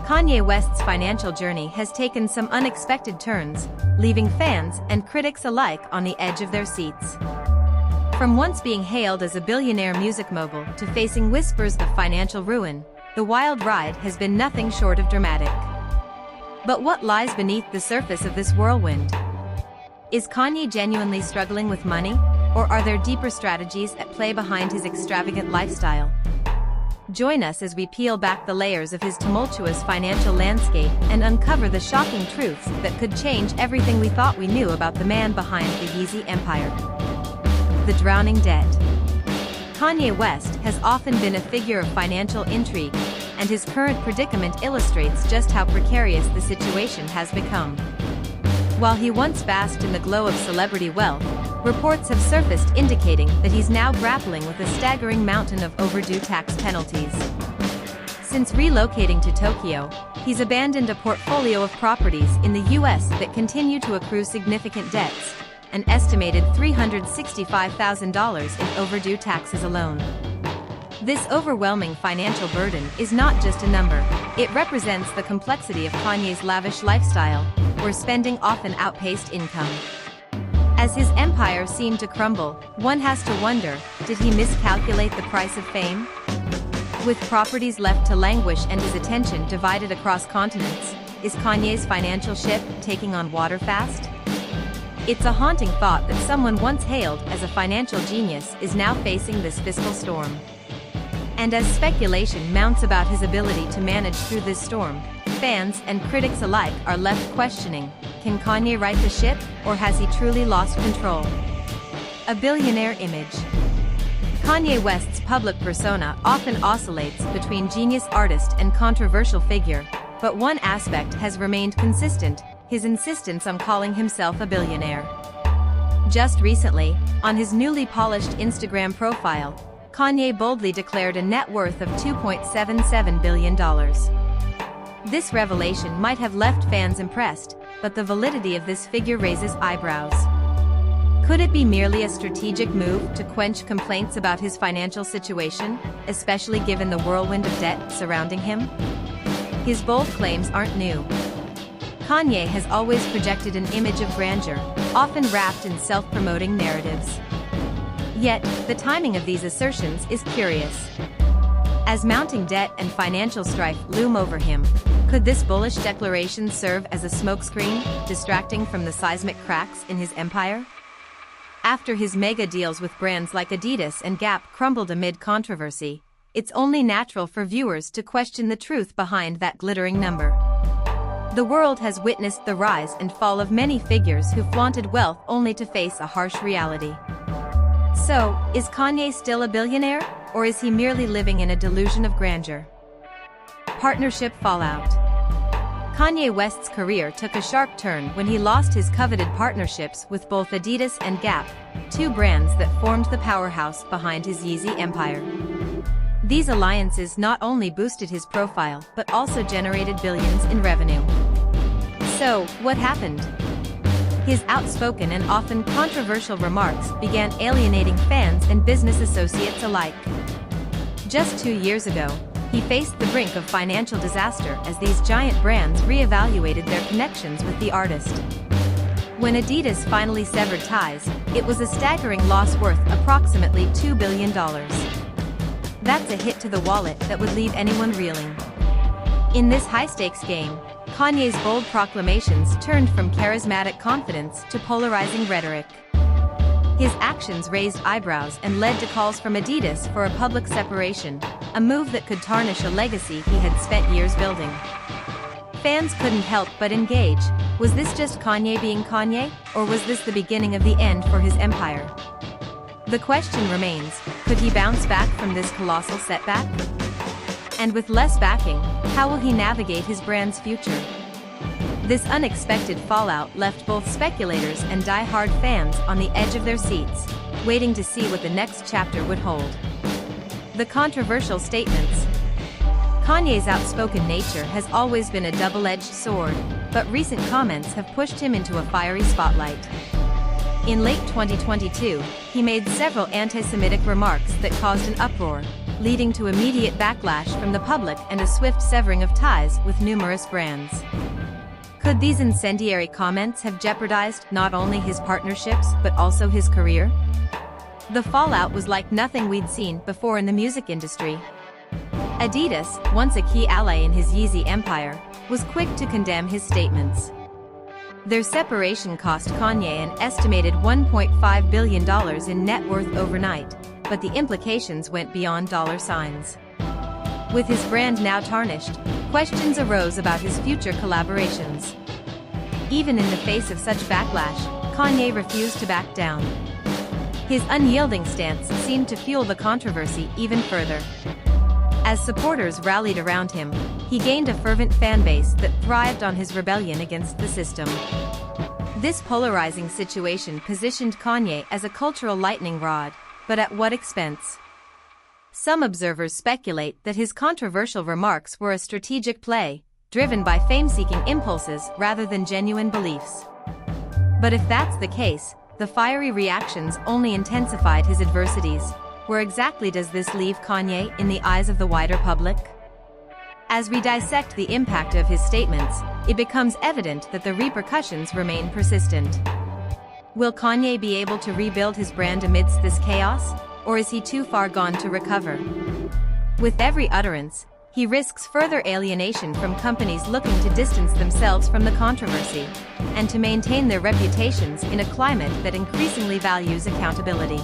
Kanye West's financial journey has taken some unexpected turns, leaving fans and critics alike on the edge of their seats. From once being hailed as a billionaire music mogul to facing whispers of financial ruin, the wild ride has been nothing short of dramatic. But what lies beneath the surface of this whirlwind? Is Kanye genuinely struggling with money, or are there deeper strategies at play behind his extravagant lifestyle? Join us as we peel back the layers of his tumultuous financial landscape and uncover the shocking truths that could change everything we thought we knew about the man behind the Yeezy empire. The drowning debt. Kanye West has often been a figure of financial intrigue, and his current predicament illustrates just how precarious the situation has become. While he once basked in the glow of celebrity wealth, reports have surfaced indicating that he's now grappling with a staggering mountain of overdue tax penalties. Since relocating to Tokyo, he's abandoned a portfolio of properties in the US that continue to accrue significant debts, an estimated $365,000 in overdue taxes alone. This overwhelming financial burden is not just a number, it represents the complexity of Kanye's lavish lifestyle, where spending often outpaced income. As his empire seemed to crumble, one has to wonder, did he miscalculate the price of fame? With properties left to languish and his attention divided across continents, is Kanye's financial ship taking on water fast? It's a haunting thought that someone once hailed as a financial genius is now facing this fiscal storm. And as speculation mounts about his ability to manage through this storm, fans and critics alike are left questioning, can Kanye right the ship, or has he truly lost control? A billionaire image. Kanye West's public persona often oscillates between genius artist and controversial figure, but one aspect has remained consistent, his insistence on calling himself a billionaire. Just recently, on his newly polished Instagram profile, Kanye boldly declared a net worth of $2.77 billion. This revelation might have left fans impressed, but the validity of this figure raises eyebrows. Could it be merely a strategic move to quench complaints about his financial situation, especially given the whirlwind of debt surrounding him? His bold claims aren't new. Kanye has always projected an image of grandeur, often wrapped in self-promoting narratives. Yet, the timing of these assertions is curious. As mounting debt and financial strife loom over him, could this bullish declaration serve as a smokescreen, distracting from the seismic cracks in his empire? After his mega deals with brands like Adidas and Gap crumbled amid controversy, it's only natural for viewers to question the truth behind that glittering number. The world has witnessed the rise and fall of many figures who flaunted wealth only to face a harsh reality. So, is Kanye still a billionaire, or is he merely living in a delusion of grandeur? Partnership fallout. Kanye West's career took a sharp turn when he lost his coveted partnerships with both Adidas and Gap, two brands that formed the powerhouse behind his Yeezy empire. These alliances not only boosted his profile but also generated billions in revenue. So, what happened? His outspoken and often controversial remarks began alienating fans and business associates alike. Just 2 years ago, he faced the brink of financial disaster as these giant brands re-evaluated their connections with the artist. When Adidas finally severed ties, it was a staggering loss worth approximately $2 billion. That's a hit to the wallet that would leave anyone reeling. In this high-stakes game, Kanye's bold proclamations turned from charismatic confidence to polarizing rhetoric. His actions raised eyebrows and led to calls from Adidas for a public separation, a move that could tarnish a legacy he had spent years building. Fans couldn't help but engage. Was this just Kanye being Kanye, or was this the beginning of the end for his empire? The question remains, could he bounce back from this colossal setback? And with less backing, how will he navigate his brand's future? This unexpected fallout left both speculators and die-hard fans on the edge of their seats, waiting to see what the next chapter would hold. The controversial statements. Kanye's outspoken nature has always been a double-edged sword, but recent comments have pushed him into a fiery spotlight. In late 2022, he made several anti-Semitic remarks that caused an uproar, leading to immediate backlash from the public and a swift severing of ties with numerous brands. Could these incendiary comments have jeopardized not only his partnerships but also his career? The fallout was like nothing we'd seen before in the music industry. Adidas, once a key ally in his Yeezy empire, was quick to condemn his statements. Their separation cost Kanye an estimated $1.5 billion in net worth overnight, but the implications went beyond dollar signs. With his brand now tarnished, questions arose about his future collaborations. Even in the face of such backlash, Kanye refused to back down. His unyielding stance seemed to fuel the controversy even further. As supporters rallied around him, he gained a fervent fanbase that thrived on his rebellion against the system. This polarizing situation positioned Kanye as a cultural lightning rod, but at what expense? Some observers speculate that his controversial remarks were a strategic play, driven by fame-seeking impulses rather than genuine beliefs. But if that's the case, the fiery reactions only intensified his adversities. Where exactly does this leave Kanye in the eyes of the wider public? As we dissect the impact of his statements, it becomes evident that the repercussions remain persistent. Will Kanye be able to rebuild his brand amidst this chaos, or is he too far gone to recover? With every utterance, he risks further alienation from companies looking to distance themselves from the controversy, and to maintain their reputations in a climate that increasingly values accountability.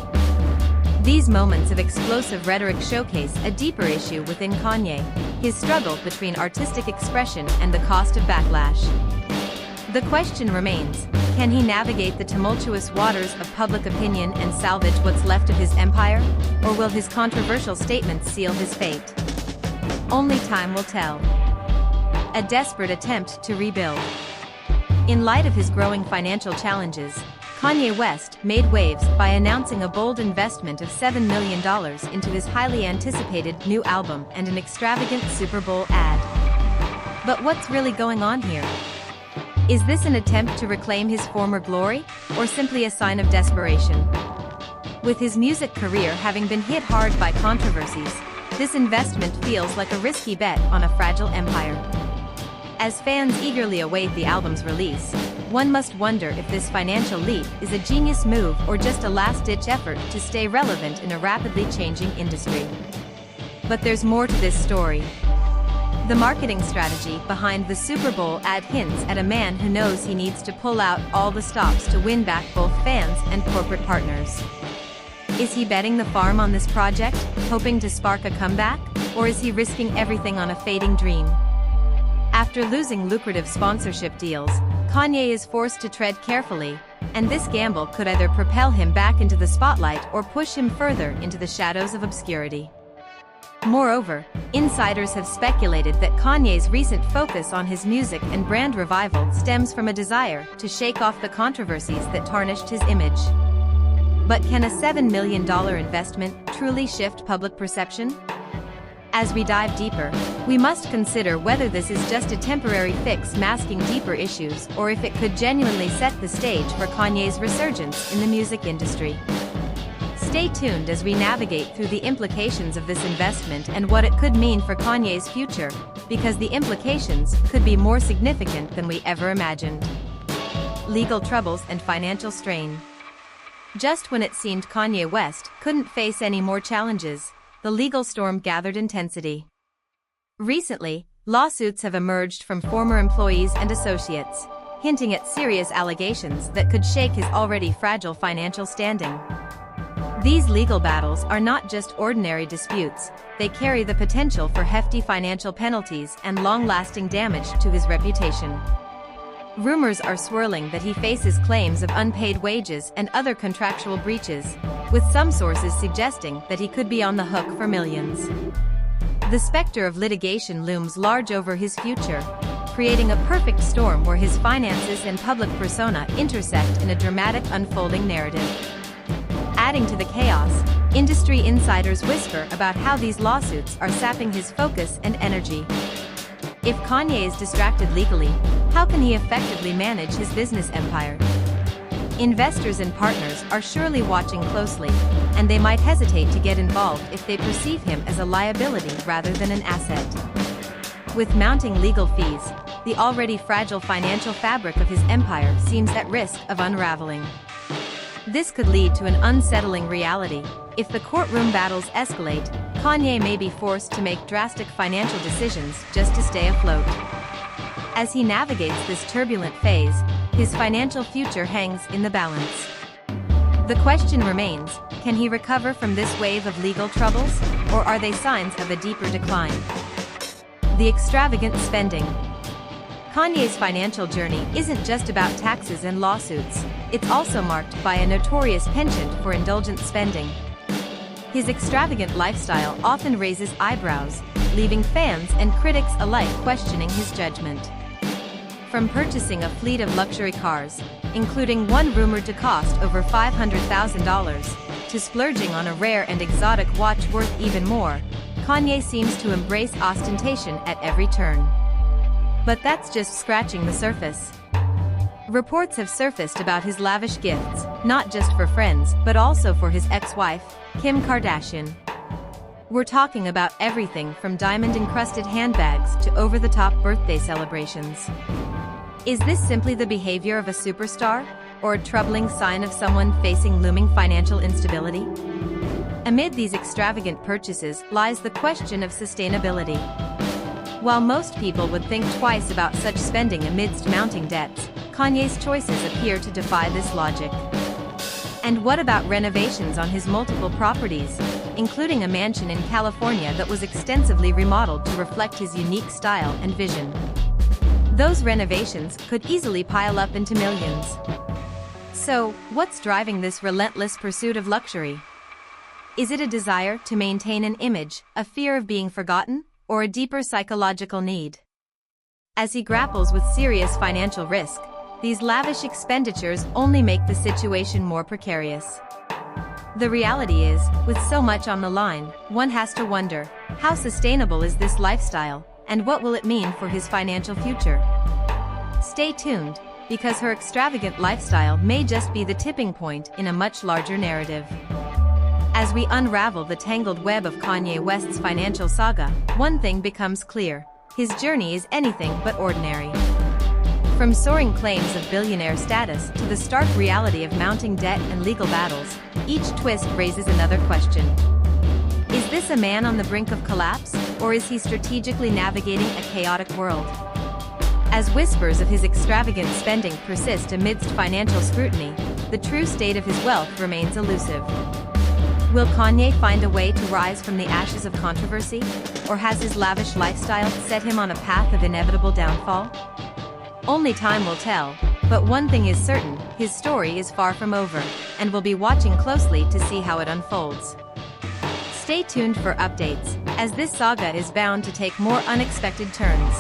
These moments of explosive rhetoric showcase a deeper issue within Kanye, his struggle between artistic expression and the cost of backlash. The question remains, can he navigate the tumultuous waters of public opinion and salvage what's left of his empire, or will his controversial statements seal his fate? Only time will tell. A desperate attempt to rebuild. In light of his growing financial challenges, Kanye West made waves by announcing a bold investment of $7 million into his highly anticipated new album and an extravagant Super Bowl ad. But what's really going on here? Is this an attempt to reclaim his former glory, or simply a sign of desperation? With his music career having been hit hard by controversies, this investment feels like a risky bet on a fragile empire. As fans eagerly await the album's release, one must wonder if this financial leap is a genius move or just a last-ditch effort to stay relevant in a rapidly changing industry. But there's more to this story. The marketing strategy behind the Super Bowl ad hints at a man who knows he needs to pull out all the stops to win back both fans and corporate partners. Is he betting the farm on this project, hoping to spark a comeback, or is he risking everything on a fading dream? After losing lucrative sponsorship deals, Kanye is forced to tread carefully, and this gamble could either propel him back into the spotlight or push him further into the shadows of obscurity. Moreover, insiders have speculated that Kanye's recent focus on his music and brand revival stems from a desire to shake off the controversies that tarnished his image. But can a $7 million investment truly shift public perception? As we dive deeper, we must consider whether this is just a temporary fix masking deeper issues or if it could genuinely set the stage for Kanye's resurgence in the music industry. Stay tuned as we navigate through the implications of this investment and what it could mean for Kanye's future, because the implications could be more significant than we ever imagined. Legal troubles and financial strain. Just when it seemed Kanye West couldn't face any more challenges, the legal storm gathered intensity. Recently, lawsuits have emerged from former employees and associates, hinting at serious allegations that could shake his already fragile financial standing. These legal battles are not just ordinary disputes, they carry the potential for hefty financial penalties and long-lasting damage to his reputation. Rumors are swirling that he faces claims of unpaid wages and other contractual breaches, with some sources suggesting that he could be on the hook for millions. The specter of litigation looms large over his future, creating a perfect storm where his finances and public persona intersect in a dramatic unfolding narrative. Adding to the chaos, industry insiders whisper about how these lawsuits are sapping his focus and energy. If Kanye is distracted legally, how can he effectively manage his business empire? Investors and partners are surely watching closely, and they might hesitate to get involved if they perceive him as a liability rather than an asset. With mounting legal fees, the already fragile financial fabric of his empire seems at risk of unraveling. This could lead to an unsettling reality. If the courtroom battles escalate, Kanye may be forced to make drastic financial decisions just to stay afloat. As he navigates this turbulent phase, his financial future hangs in the balance. The question remains, can he recover from this wave of legal troubles, or are they signs of a deeper decline? The extravagant spending. Kanye's financial journey isn't just about taxes and lawsuits, it's also marked by a notorious penchant for indulgent spending. His extravagant lifestyle often raises eyebrows, leaving fans and critics alike questioning his judgment. From purchasing a fleet of luxury cars, including one rumored to cost over $500,000, to splurging on a rare and exotic watch worth even more, Kanye seems to embrace ostentation at every turn. But that's just scratching the surface. Reports have surfaced about his lavish gifts, not just for friends but also for his ex-wife, Kim Kardashian. We're talking about everything from diamond-encrusted handbags to over-the-top birthday celebrations. Is this simply the behavior of a superstar, or a troubling sign of someone facing looming financial instability? Amid these extravagant purchases lies the question of sustainability. While most people would think twice about such spending amidst mounting debts, Kanye's choices appear to defy this logic. And what about renovations on his multiple properties, including a mansion in California that was extensively remodeled to reflect his unique style and vision? Those renovations could easily pile up into millions. So, what's driving this relentless pursuit of luxury? Is it a desire to maintain an image, a fear of being forgotten, or a deeper psychological need? As he grapples with serious financial risk, these lavish expenditures only make the situation more precarious. The reality is, with so much on the line, one has to wonder, how sustainable is this lifestyle, and what will it mean for his financial future? Stay tuned, because her extravagant lifestyle may just be the tipping point in a much larger narrative. As we unravel the tangled web of Kanye West's financial saga, one thing becomes clear: his journey is anything but ordinary. From soaring claims of billionaire status to the stark reality of mounting debt and legal battles, each twist raises another question. Is this a man on the brink of collapse, or is he strategically navigating a chaotic world? As whispers of his extravagant spending persist amidst financial scrutiny, the true state of his wealth remains elusive. Will Kanye find a way to rise from the ashes of controversy, or has his lavish lifestyle set him on a path of inevitable downfall? Only time will tell, but one thing is certain: his story is far from over, and we'll be watching closely to see how it unfolds. Stay tuned for updates, as this saga is bound to take more unexpected turns.